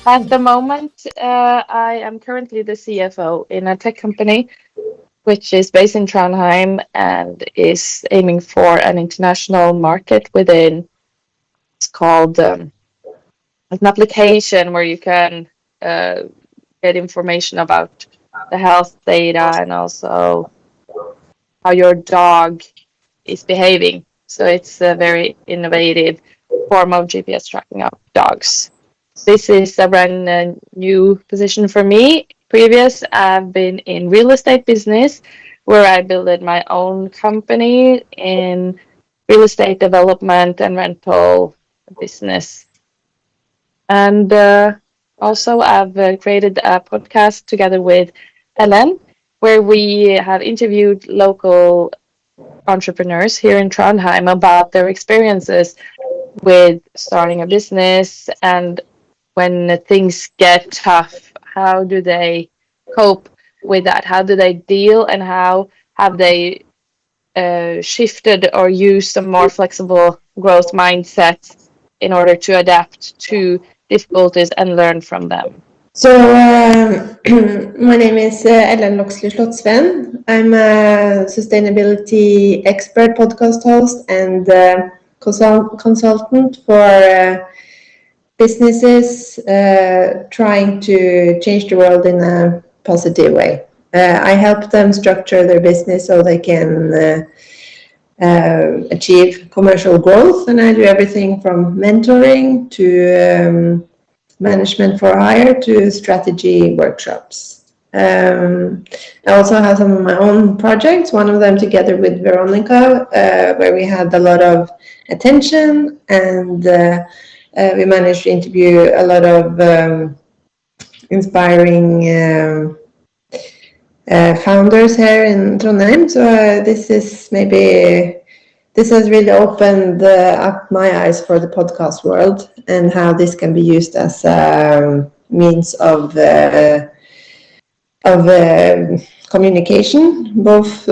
At the moment, I am currently the CFO in a tech company, which is based in Trondheim and is aiming for an international market within, it's called an application where you can uh, get information about the health data and also how your dog is behaving. So it's a very innovative form of GPS tracking of dogs. This is a brand new position for me. Previous, I've been in real estate business where I built my own company in real estate development and rental business. And also, I've created a podcast together with Ellen, where we have interviewed local entrepreneurs here in Trondheim about their experiences with starting a business and when things get tough, how do they cope with that? How do they deal and how have they shifted or used a more flexible growth mindset in order to adapt to difficulties and learn from them? So, my name is Ellen Loxley Slottsven. I'm a sustainability expert, podcast host, and consultant for businesses trying to change the world in a positive way. I help them structure their business so they can achieve commercial growth, and I do everything from mentoring to management for hire to strategy workshops. I also have some of my own projects, one of them together with Veronica, where we had a lot of attention and we managed to interview a lot of inspiring founders here in Trondheim. So this has really opened up my eyes for the podcast world and how this can be used as a means of communication, both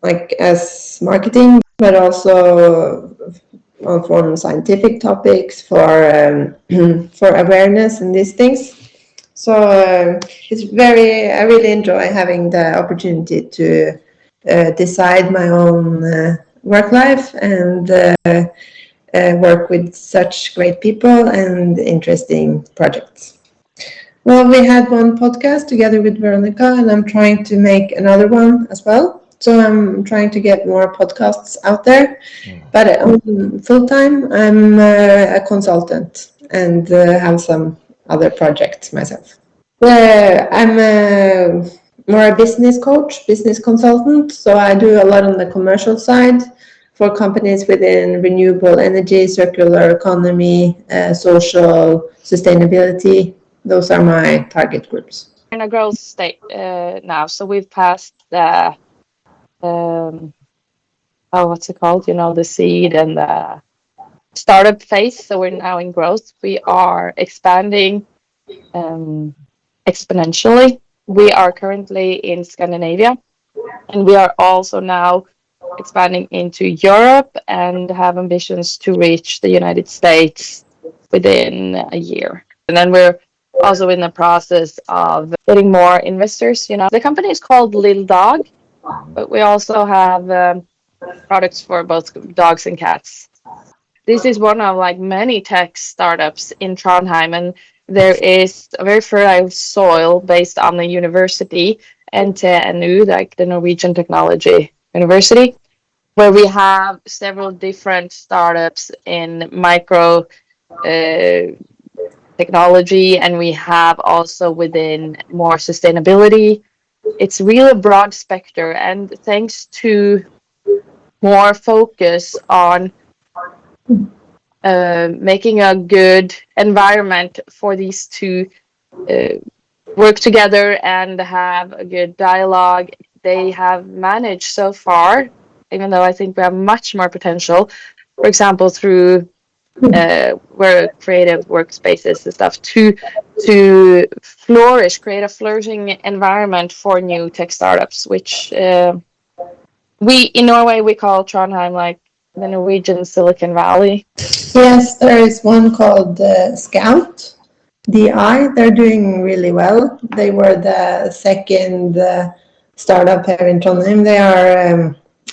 like as marketing, but also on scientific topics for for awareness and these things. So I really enjoy having the opportunity to decide my own work life and work with such great people and interesting projects. Well, we had one podcast together with Veronica, and I'm trying to make another one as well. So I'm trying to get more podcasts out there. But full time, I'm a consultant and have some other projects myself. I'm more a business coach, business consultant. So I do a lot on the commercial side for companies within renewable energy, circular economy, social sustainability. Those are my target groups. In a growth state now, so we've passed the what's it called? You know, the seed and the startup phase. So we're now in growth. We are expanding exponentially. We are currently in Scandinavia, and we are also now expanding into Europe and have ambitions to reach the United States within a year. And then we're also in the process of getting more investors. You know, the company is called Little Dog, but we also have products for both dogs and cats. This is one of like many tech startups in Trondheim, and there is a very fertile soil based on the university, NTNU, like the Norwegian Technology University, where we have several different startups in micro technology, and we have also within more sustainability. It's really a broad spectrum, and thanks to more focus on making a good environment for these to work together and have a good dialogue, they have managed so far, even though I think we have much more potential, for example, through where creative workspaces and stuff, to flourish, create a flourishing environment for new tech startups, which we in Norway we call Trondheim like the Norwegian Silicon Valley. Yes, there is one called Scout, DI, they're doing really well. They were the second startup here in Trondheim.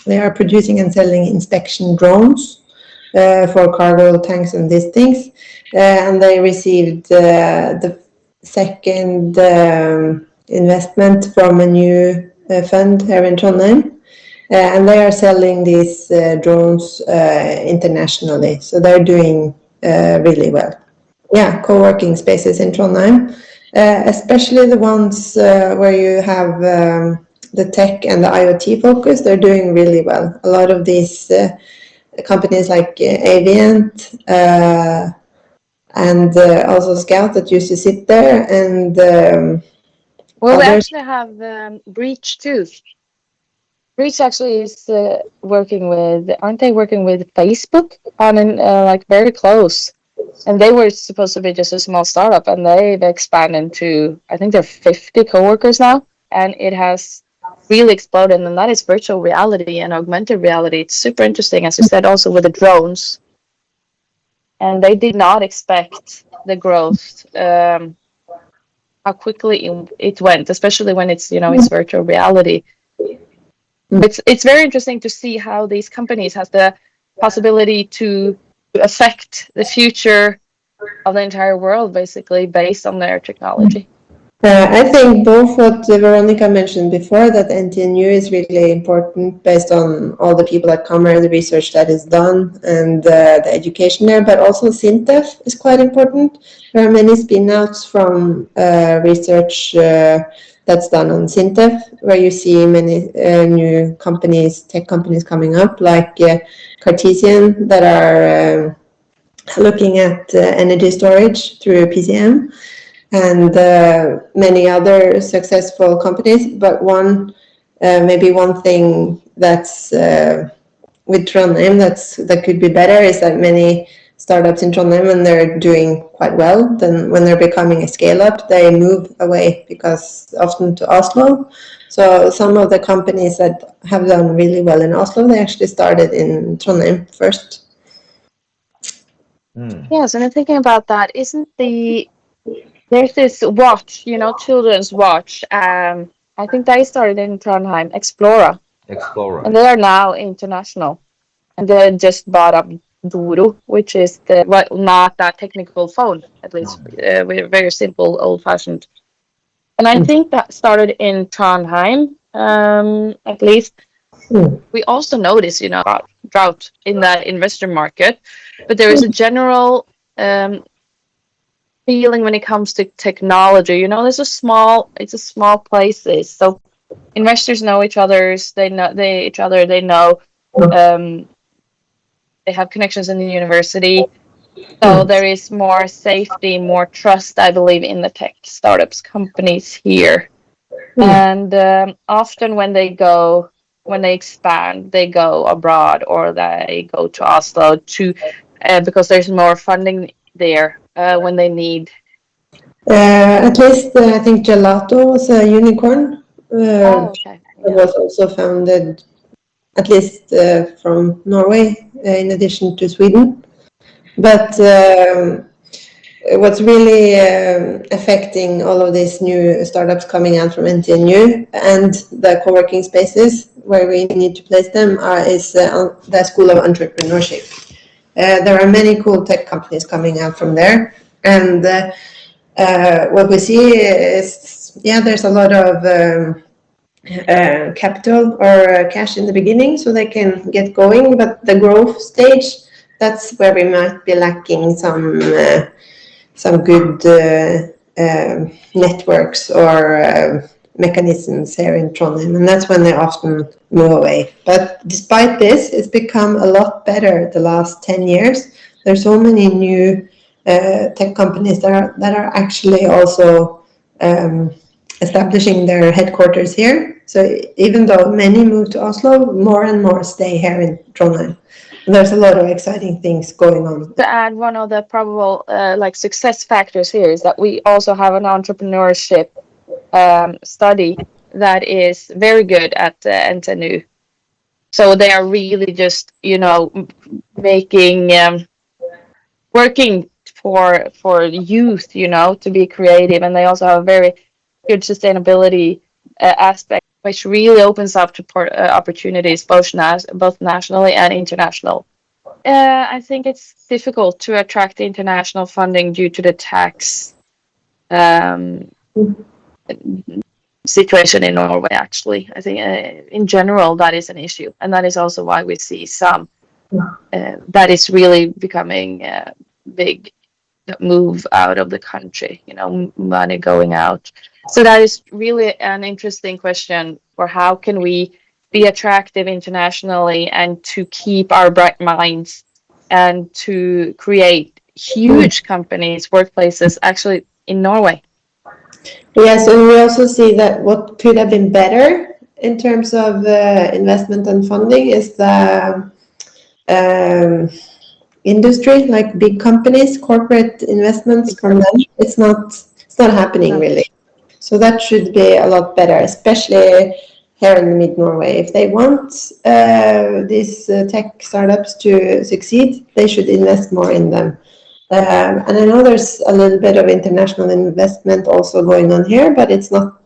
They are producing and selling inspection drones for cargo tanks and these things. And they received the second investment from a new fund here in Trondheim. And they are selling these drones internationally. So they're doing really well. Yeah, co-working spaces in Trondheim, especially the ones where you have the tech and the IoT focus. They're doing really well. A lot of these companies like Avient and also Scout that used to sit there, and Well, we others. actually have Breach too. Breach actually is working with, aren't they working with Facebook on like very close? And they were supposed to be just a small startup, and they've expanded to, I think they're 50 coworkers now, and it has really exploded. And that is virtual reality and augmented reality. It's super interesting, as you said, also with the drones. And they did not expect the growth, how quickly it went, especially when it's, it's virtual reality. It's very interesting to see how these companies has the possibility to affect the future of the entire world, basically based on their technology. I think both what Veronica mentioned before, that NTNU is really important based on all the people that come here, the research that is done, and the education there, but also SINTEF is quite important. There are many spin-outs from research that's done on SINTEF, where you see many new companies, tech companies coming up, like Cartesian, that are looking at energy storage through PCM, and many other successful companies. But maybe one thing that's with Trondheim that could be better is that many startups in Trondheim, when they're doing quite well, then when they're becoming a scale up, they move away, because often to Oslo. So some of the companies that have done really well in Oslo, they actually started in Trondheim first. Yes, and I'm thinking about that. There's this watch, children's watch. I think they started in Trondheim, Explora, and they are now international. And they just bought up Doro, which is not that technical phone, at least we're very simple, old-fashioned. And I think that started in Trondheim, at least. We also notice, drought in that investor market, but there is a general feeling when it comes to technology. It's a small places, so investors know each other's. They know each other. They know. They have connections in the university, so there is more safety, more trust, I believe, in the tech startups companies here. And often when they expand, they go abroad or they go to Oslo because there's more funding there when they need. At least I think Gelato was a unicorn. Okay. It was also founded, at least from Norway, in addition to Sweden. But what's really affecting all of these new startups coming out from NTNU and the co-working spaces where we need to place them is the School of Entrepreneurship. There are many cool tech companies coming out from there, and what we see is, there's a lot of capital or cash in the beginning, so they can get going. But the growth stage, that's where we might be lacking some good networks or mechanisms here in Trondheim, and that's when they often move away. But despite this, it's become a lot better the last 10 years. There's so many new tech companies that are actually also establishing their headquarters here. So even though many move to Oslo, more and more stay here in Trondheim. And there's a lot of exciting things going on. To add, one of the probable success factors here is that we also have an entrepreneurship study that is very good at NTNU. So they are really just, making, working for youth, to be creative, and they also have a very good sustainability aspect, which really opens up to opportunities both nationally and international. I think it's difficult to attract international funding due to the tax um, situation in Norway. Actually, I think in general that is an issue, and that is also why we see some that is really becoming a big move out of the country. Money going out. So that is really an interesting question for how can we be attractive internationally and to keep our bright minds and to create huge companies, workplaces, actually in Norway. Yes, and we also see that what could have been better in terms of investment and funding is the industry, like big companies, corporate investments from them. It's not happening No. really. So that should be a lot better, especially here in mid Norway. If they want these tech startups to succeed, they should invest more in them. And I know there's a little bit of international investment also going on here, but it's not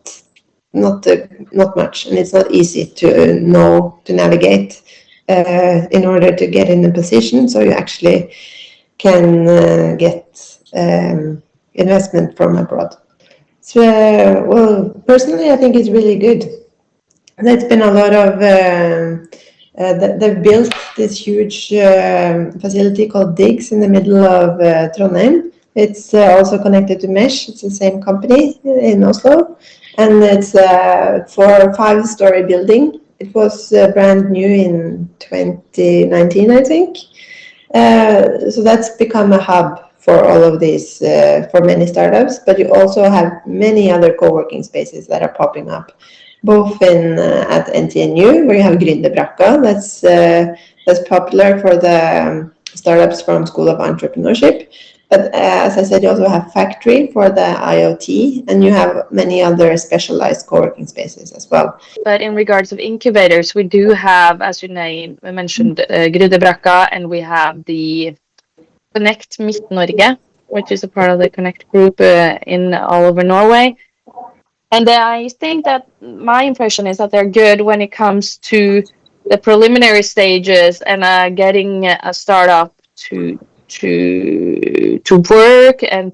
much, and it's not easy to navigate in order to get in a position so you actually can get investment from abroad. So, well, personally, I think it's really good. There's been a lot of they've built this huge facility called Diggs in the middle of Trondheim. It's also connected to Mesh. It's the same company in Oslo, and it's a 4 or 5-story building. It was brand new in 2019, I think. So that's become a hub for all of these, for many startups. But you also have many other co-working spaces that are popping up, both at NTNU, where you have Gründerbrakka, that's popular for the startups from School of Entrepreneurship. But as I said, you also have Factory for the IoT, and you have many other specialized co-working spaces as well. But in regards of incubators, we do have, as you mentioned, Gründerbrakka, and we have the Connect Midt-Norge, which is a part of the Connect group in all over Norway. And I think that my impression is that they're good when it comes to the preliminary stages and getting a startup to work and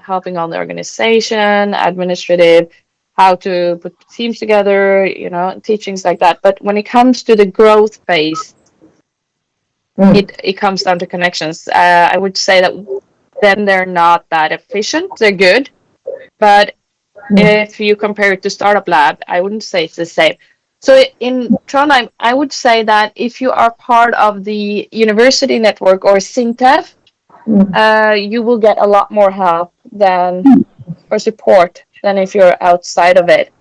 helping on the organization, administrative, how to put teams together, teachings like that. But when it comes to the growth phase, it comes down to connections. I would say that then they're not that efficient. They're good, but if you compare it to Startup Lab, I wouldn't say it's the same. So in Trondheim, I would say that if you are part of the university network or SINTEF, you will get a lot more help or support than if you're outside of it.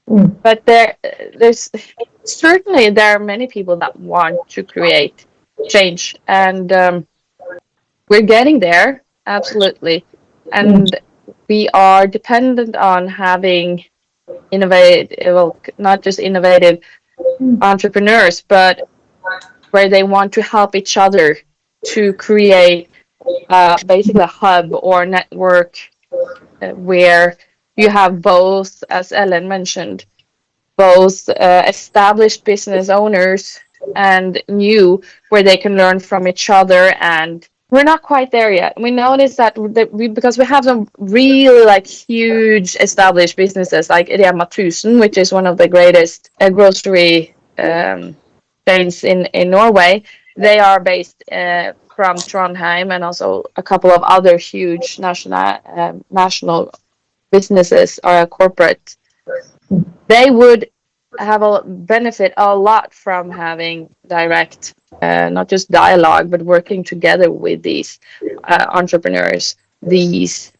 But there's certainly there are many people that want to create change, and we're getting there, absolutely. And we are dependent on having not just innovative entrepreneurs, but where they want to help each other to create basically a hub or network where you have both, as Ellen mentioned, both established business owners and new, where they can learn from each other. And we're not quite there yet. We notice that because we have some really huge established businesses like Rema 1000, which is one of the greatest grocery chains in Norway. They are based from Trondheim, and also a couple of other huge national businesses or corporate. They would have a benefit a lot from having direct, not just dialogue, but working together with these entrepreneurs, these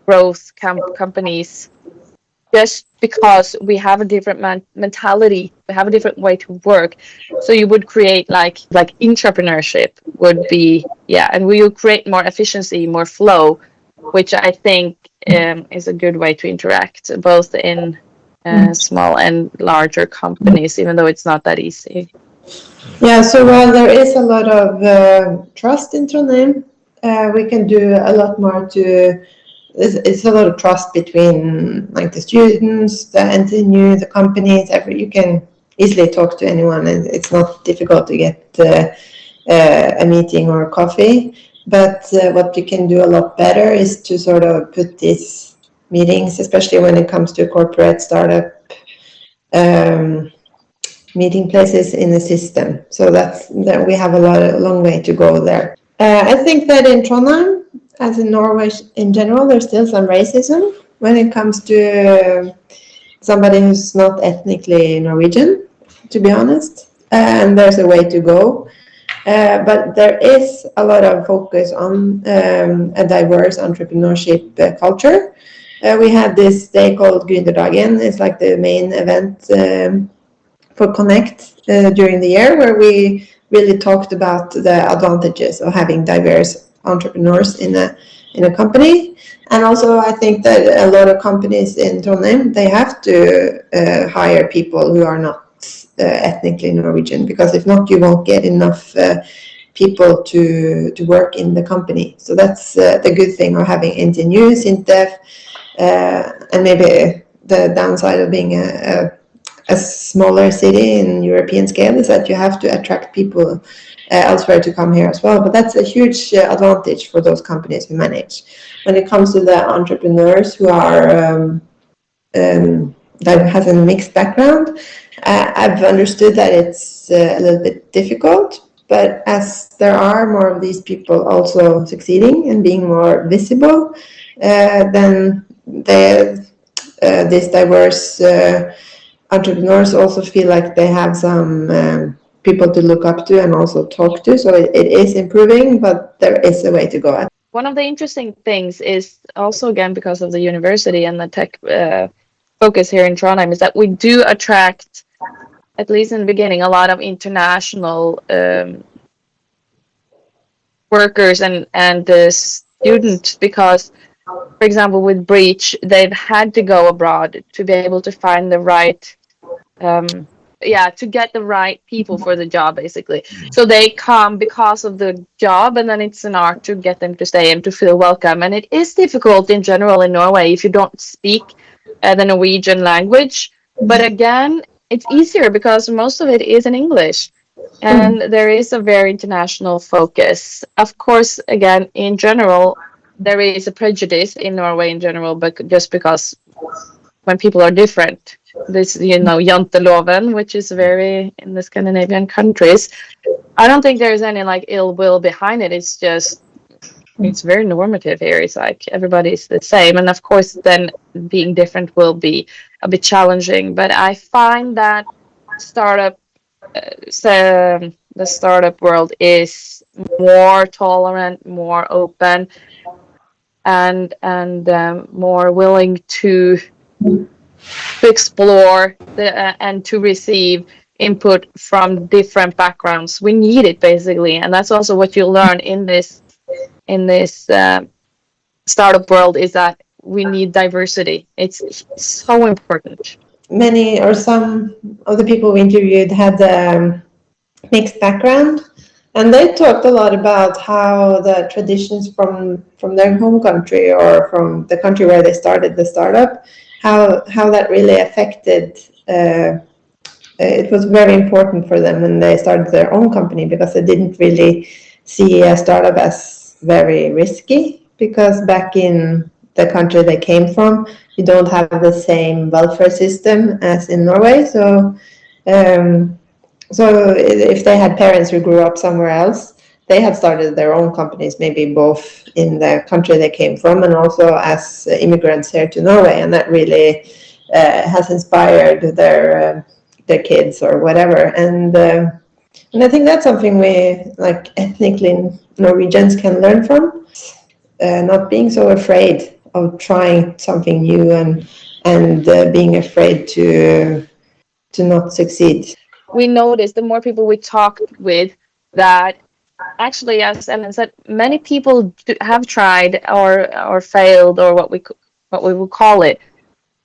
growth companies. Just because we have a different mentality, we have a different way to work. So you would create like entrepreneurship would be, and we will create more efficiency, more flow, which I think is a good way to interact both in small and larger companies, even though it's not that easy. Yeah, so while there is a lot of trust in Trondheim, we can do a lot more to. It's a lot of trust between like the students, the NTNU, the companies. You can easily talk to anyone, and it's not difficult to get a meeting or coffee. But what we can do a lot better is to sort of put these meetings, especially when it comes to corporate startup um, meeting places in the system. So that we have a long way to go there. I think that in Trondheim, as in Norway in general, there's still some racism when it comes to somebody who's not ethnically Norwegian, to be honest. And there's a way to go. But there is a lot of focus on a diverse entrepreneurship culture. We had this day called Gründerdagen. It's like the main event for Connect during the year, where we really talked about the advantages of having diverse entrepreneurs in a company. And also, I think that a lot of companies in Trondheim, they have to hire people who are not ethnically Norwegian, because if not, you won't get enough people to work in the company. So that's the good thing of having NTNU, Sintef, and maybe the downside of being a smaller city in European scale is that you have to attract people elsewhere to come here as well. But that's a huge advantage for those companies we manage. When it comes to the entrepreneurs who are that has a mixed background, I've understood that it's a little bit difficult. But as there are more of these people also succeeding and being more visible, then these diverse entrepreneurs also feel like they have some people to look up to and also talk to. So it is improving, but there is a way to go. One of the interesting things is also, again, because of the university and the tech focus here in Trondheim, is that we do attract, at least in the beginning, a lot of international workers and students, because, for example, with Breach, they've had to go abroad to be able to find the right to get the right people for the job, basically. So they come because of the job, and then it's an art to get them to stay and to feel welcome. And it is difficult in general in Norway if you don't speak the Norwegian language. But again, it's easier because most of it is in English. And there is a very international focus. Of course, again, in general, there is a prejudice in Norway in general, but just because when people are different, this, janteloven, which is very in the Scandinavian countries, I don't think there's any like ill will behind it. It's just, it's very normative here. It's like everybody's the same. And of course, then being different will be a bit challenging. But I find that startup, the startup world is more tolerant, more open, and more willing to explore and to receive input from different backgrounds. We need it, basically, and that's also what you learn in this startup world, is that we need diversity. It's so important. Many or some of the people we interviewed had mixed background, and they talked a lot about how the traditions from their home country or from the country where they started the startup, how that really affected. It was very important for them when they started their own company, because they didn't really see a startup as very risky, because back in the country they came from, you don't have the same welfare system as in Norway. So if they had parents who grew up somewhere else, they had started their own companies, maybe both in the country they came from and also as immigrants here to Norway, and that really has inspired their kids or whatever. And I think that's something we, like, ethnically Norwegians can learn from, not being so afraid of trying something new and being afraid to not succeed. We noticed the more people we talked with, that actually, as Ellen said, many people have tried or failed, or what we will call it.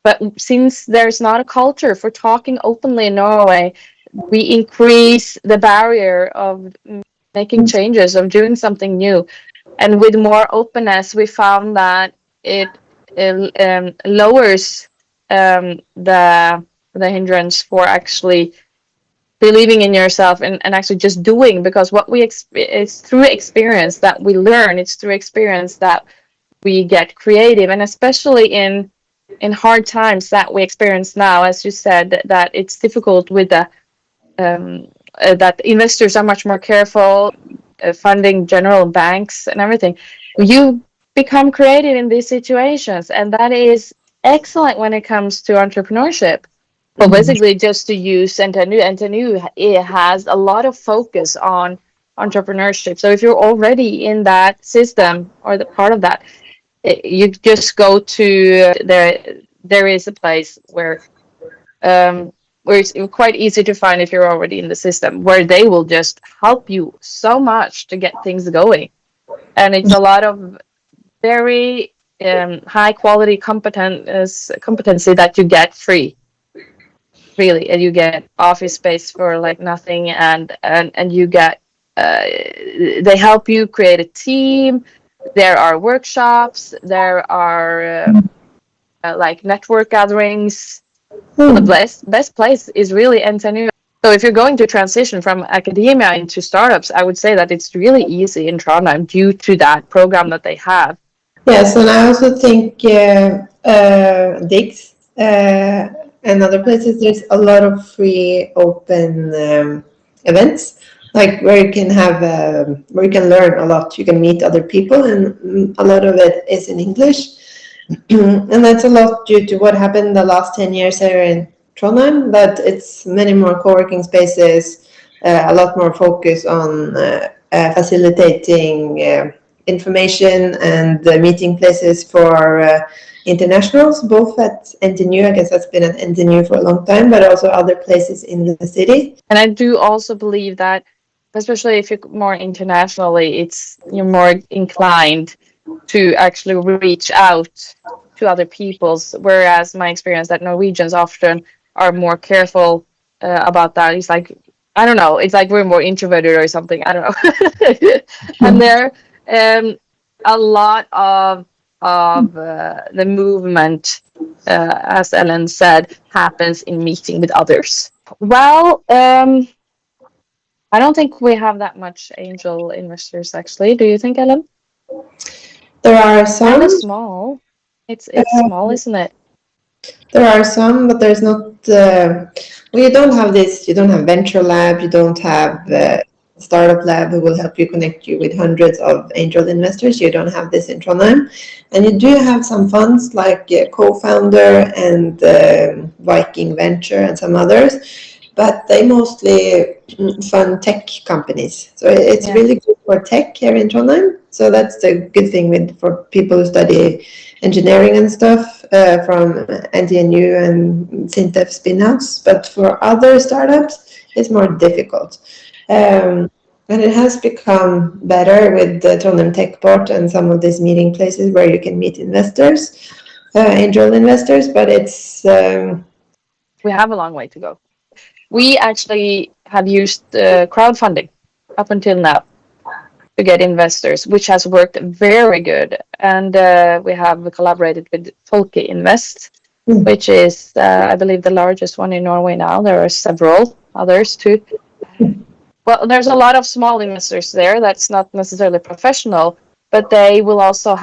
But since there's not a culture for talking openly in Norway, we increase the barrier of making changes, of doing something new. And with more openness, we found that it lowers the hindrance for actually believing in yourself and actually just doing, because what it's through experience that we learn. It's through experience that we get creative, and especially in hard times that we experience now, as you said, that it's difficult with the that investors are much more careful, funding general banks and everything. You become creative in these situations, and that is excellent when it comes to entrepreneurship. Well, basically, just to use NTNU, it has a lot of focus on entrepreneurship. So if you're already in that system or the part of that, you just go to there is a place where it's quite easy to find if you're already in the system, where they will just help you so much to get things going. And it's a lot of very high quality competency that you get free, really, and you get office space for like nothing, and you get they help you create a team. There are workshops, there are like network gatherings. So the best place is really NTNU. So if you're going to transition from academia into startups, I would say that it's really easy in Trondheim due to that program that they have. Yes, and I also think digs and other places, there's a lot of free open events, like where you can have where you can learn a lot. You can meet other people, and a lot of it is in English. And that's a lot due to what happened the last 10 years here in Trondheim, that it's many more co-working spaces, a lot more focus on facilitating information and meeting places for internationals, both at NTNU. I guess that's been at NTNU for a long time, but also other places in the city. And I do also believe that, especially if you're more internationally, you're more inclined to actually reach out to other people's. Whereas my experience that Norwegians often are more careful about that. It's like, I don't know, it's like we're more introverted or something. I don't know. And there, a lot of the movement, as Ellen said, happens in meeting with others. Well, I don't think we have that much angel investors actually. Do you think, Ellen? There are Kind some. of small. It's small, isn't it? There are some, but there's not. Well, you don't have this. You don't have venture lab. You don't have startup lab who will help you connect you with hundreds of angel investors. You don't have this in Trondheim, and you do have some funds like Co-founder and Viking Venture and some others, but they mostly fund tech companies. So it's really good for tech here in Trondheim. So that's the good thing for people who study engineering and stuff from NTNU and SINTEF spinouts. But for other startups, it's more difficult. And it has become better with the Trondheim Tech Port and some of these meeting places where you can meet investors, angel investors, but it's... We have a long way to go. We actually have used crowdfunding up until now to get investors, which has worked very good. And we have collaborated with Folke Invest, which is, I believe, the largest one in Norway now. There are several others too. Well, there's a lot of small investors there that's not necessarily professional, but they will also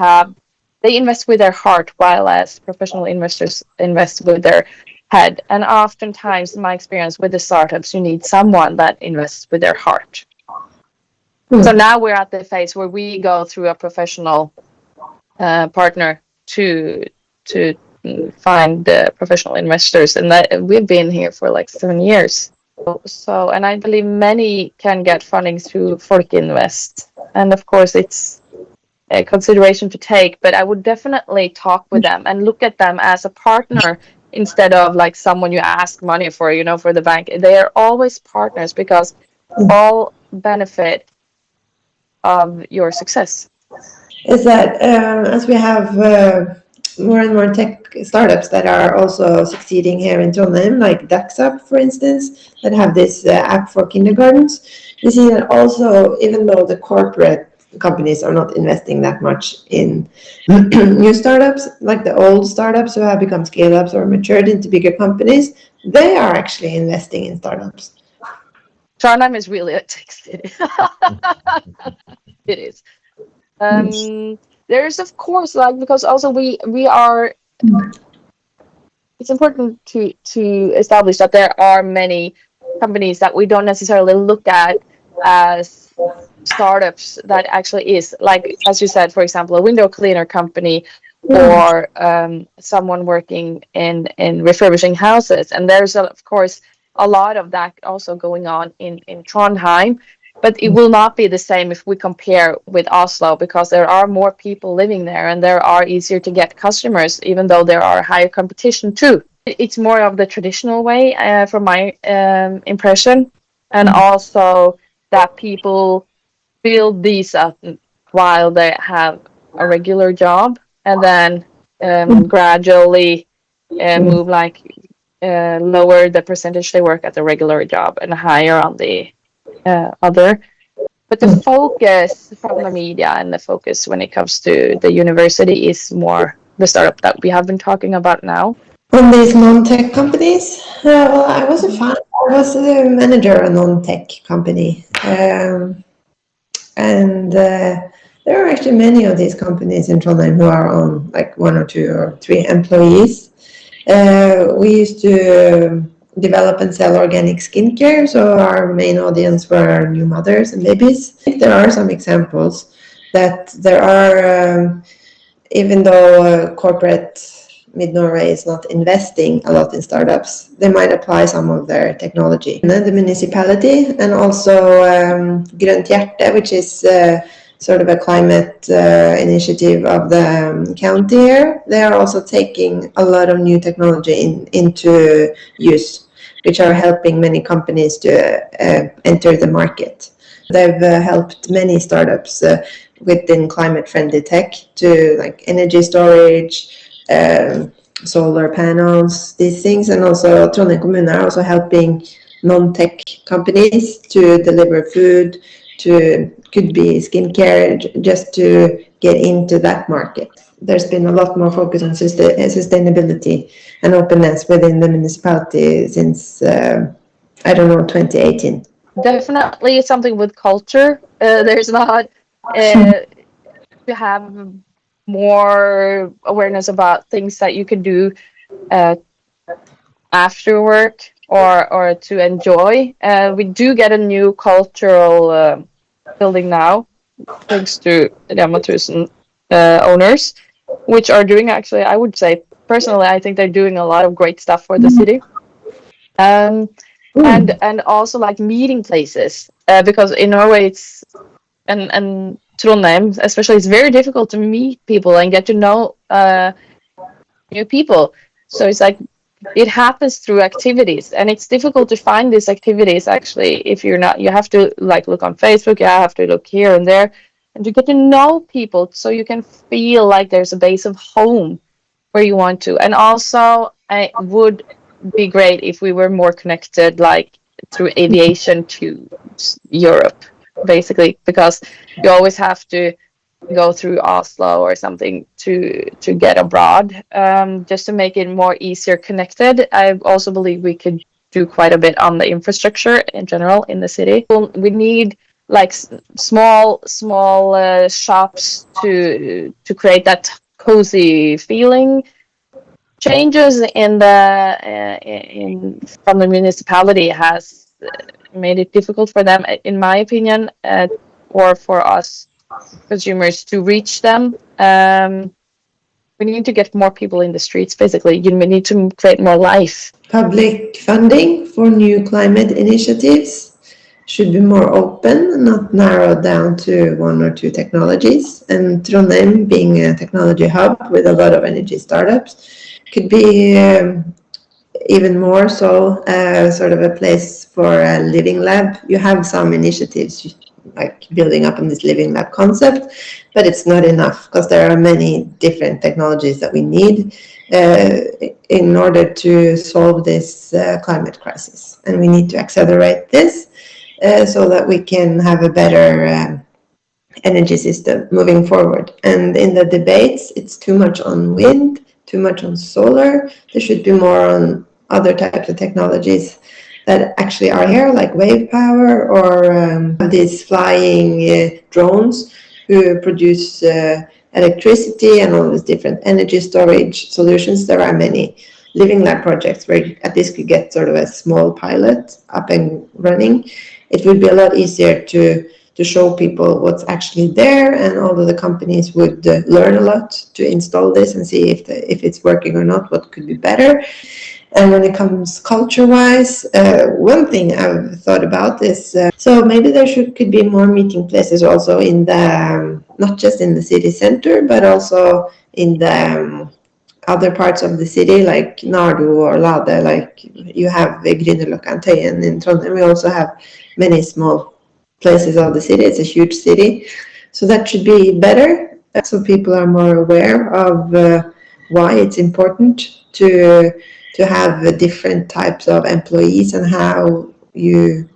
they invest with their heart, while as professional investors invest with their head. And oftentimes, in my experience with the startups, you need someone that invests with their heart. So now we're at the phase where we go through a professional partner to find professional investors, and that we've been here for like 7 years. So, and I believe many can get funding through Folk Invest, and of course it's a consideration to take. But I would definitely talk with them and look at them as a partner instead of like someone you ask money for, for the bank. They are always partners because all benefit of your success. Is that as we have more and more tech startups that are also succeeding here in Trondheim, like Daxup, for instance, that have this app for kindergartens. You see that also, even though the corporate companies are not investing that much in new startups, like the old startups who have become scale-ups or matured into bigger companies, they are actually investing in startups. Trondheim is really a tech city. It is. There's of course like because also we are. It's important to establish that there are many companies that we don't necessarily look at as startups that actually is like, as you said, for example, a window cleaner company or someone working in refurbishing houses. And there's of course a lot of that also going on in Trondheim, but it will not be the same if we compare with Oslo, because there are more people living there and there are easier to get customers, even though there are higher competition too. It's more of the traditional way, from my impression, and also that people build these up while they have a regular job, and then gradually move like lower the percentage they work at the regular job and higher on the other. But the focus from the media and the focus when it comes to the university is more the startup that we have been talking about now. On these non-tech companies, well, I was I was a manager of a non-tech company, and there are actually many of these companies in Trondheim who are on like 1 or 2 or 3 employees. We used to develop and sell organic skincare, so our main audience were new mothers and babies. I think there are some examples that there are, even though corporate Mid-Norway is not investing a lot in startups, they might apply some of their technology. And then the municipality, and also Grønt Hjerte, which is sort of a climate initiative of the county here, they are also taking a lot of new technology into use, which are helping many companies to enter the market. They've helped many startups within climate-friendly tech to like energy storage, solar panels, these things, and also Trondheim Kommune are also helping non-tech companies to deliver food, could be skincare, just to get into that market. There's been a lot more focus on sustainability and openness within the municipality since, 2018. Definitely something with culture. There's not to have more awareness about things that you can do after work or to enjoy. We do get a new cultural building now, thanks to the Amatusen owners, which are doing, actually, I would say, personally, I think they're doing a lot of great stuff for the city. And also like meeting places, because in Norway it's and Trondheim especially, it's very difficult to meet people and get to know new people. So it's like it happens through activities, and it's difficult to find these activities actually if you're not. You have to like look on Facebook, you have to look here and there, and to get to know people so you can feel like there's a base of home where you want to. And also, I would be great if we were more connected, like through aviation to Europe, basically, because you always have to go through Oslo or something to get abroad, just to make it more easier connected. I also believe we could do quite a bit on the infrastructure in general in the city. We need like small shops to create that cozy feeling. Changes in from the municipality has made it difficult for them, in my opinion, or for us consumers to reach them. We need to get more people in the streets, basically. We need to create more life. Public funding for new climate initiatives should be more open, not narrowed down to 1 or 2 technologies. And Trondheim, being a technology hub with a lot of energy startups, could be even more so sort of a place for a living lab. You have some initiatives like building up on this living lab concept, but it's not enough because there are many different technologies that we need in order to solve this climate crisis, and we need to accelerate this so that we can have a better energy system moving forward. And in the debates, it's too much on wind, too much on solar. There should be more on other types of technologies that actually are here, like wave power or these flying drones who produce electricity and all these different energy storage solutions. There are many living lab projects where you at least could get sort of a small pilot up and running. It would be a lot easier to show people what's actually there, and all of the companies would learn a lot to install this and see if it's working or not, what could be better. And when it comes culture-wise, one thing I've thought about is so maybe there could be more meeting places also in the not just in the city center, but also in the other parts of the city, like Nardo or Lade. Like you have Grünerløkka and Tøyen in Trondheim. We also have many small places of the city. It's a huge city, so that should be better, so people are more aware of why it's important to have different types of employees and how you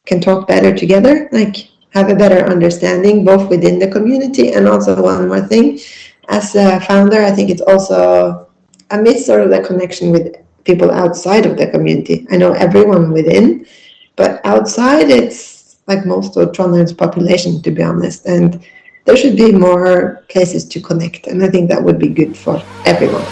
can talk better together, like have a better understanding both within the community. And also one more thing, as a founder, I think it's also I miss sort of the connection with people outside of the community. I know everyone within, but outside it's like most of Trondheim's population, to be honest, and there should be more places to connect, and I think that would be good for everyone.